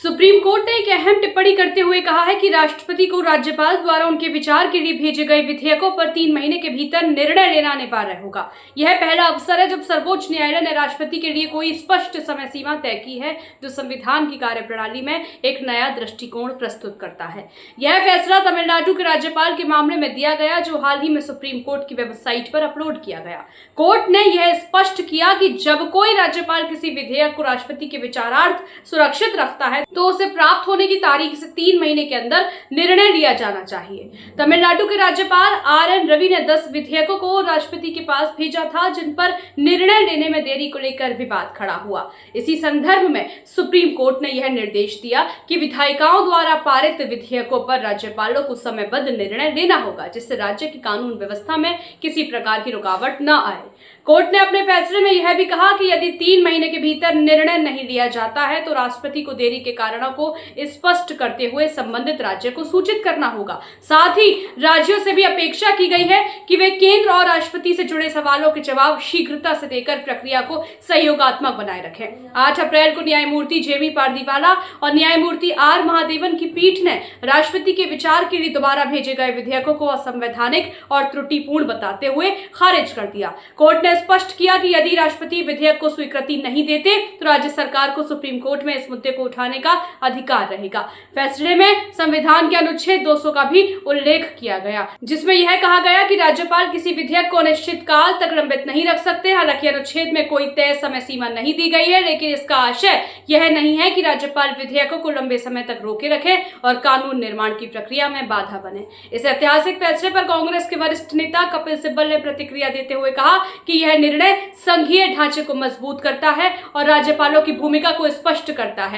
Supreme court ने एक अहम टिप्पणी करते हुए कहा है कि राष्ट्रपति को राज्यपाल द्वारा उनके विचार के लिए भेजे गए विधेयकों पर 3 महीने के भीतर निर्णय लेना अनिवार्य होगा। यह पहला अवसर है जब सर्वोच्च न्यायालय ने राष्ट्रपति के लिए कोई स्पष्ट समय सीमा तय की है, जो संविधान की कार्यप्रणाली में एक नया दृष्टिकोण प्रस्तुत करता है। यह फैसला तमिलनाडु के राज्यपाल के मामले में दिया गया, जो हाल ही में सुप्रीम कोर्ट की वेबसाइट पर अपलोड किया गया। कोर्ट ने यह स्पष्ट किया कि जब कोई राज्यपाल किसी विधेयक को राष्ट्रपति के विचारार्थ सुरक्षित रखता है तो उसे प्राप्त होने की तारीख से 3 महीने के अंदर निर्णय लिया जाना चाहिए। तमिलनाडु के राज्यपाल RN रवि ने 10 विधेयकों को राष्ट्रपति के पास भेजा था, जिन पर निर्णय लेने में देरी को लेकर विवाद खड़ा हुआ। इसी संदर्भ में सुप्रीम कोर्ट ने यह निर्देश दिया कि विधायिकाओं द्वारा पारित विधेयकों पर राज्यपालों को समयबद्ध निर्णय लेना होगा, जिससे राज्य की कानून व्यवस्था में किसी प्रकार की रुकावट न आए। कोर्ट ने अपने फैसले में यह भी कहा कि यदि 3 महीने के भीतर निर्णय नहीं लिया जाता है तो राष्ट्रपति को देरी के कारणों को स्पष्ट करते हुए संबंधित राज्य को सूचित करना होगा। साथ ही राज्यों से भी अपेक्षा की गई है कि वे केंद्र और राष्ट्रपति से जुड़े सवालों के जवाब शीघ्रता से देकर प्रक्रिया को सहयोगात्मक बनाए रखें। 8 अप्रैल को न्यायमूर्ति JB पारदीवाला और न्यायमूर्ति R महादेवन की पीठ ने राष्ट्रपति के विचार के लिए दोबारा भेजे गए विधेयकों को असंवैधानिक और त्रुटिपूर्ण बताते हुए खारिज कर दिया। कोर्ट ने स्पष्ट किया कि यदि राष्ट्रपति विधेयक को स्वीकृति नहीं देते तो राज्य सरकार को सुप्रीम कोर्ट में इस मुद्दे को उठाने का अधिकार रहेगा। फैसले में संविधान के अनुच्छेद 200 का भी उल्लेख किया गया, जिसमें यह कहा गया कि राज्यपाल किसी विधेयक को अनिश्चित काल तक लंबित नहीं रख सकते। हालांकि अनुच्छेद में कोई तय समय सीमा नहीं दी गई है, लेकिन इसका आशय यह नहीं है कि राज्यपाल विधेयकों को लंबे समय तक रोके रखे और कानून निर्माण की प्रक्रिया में बाधा बने। इस ऐतिहासिक फैसले पर कांग्रेस के वरिष्ठ नेता कपिल सिब्बल ने प्रतिक्रिया देते हुए कहा कि यह निर्णय संघीय ढांचे को मजबूत करता है और राज्यपालों की भूमिका को स्पष्ट करता है।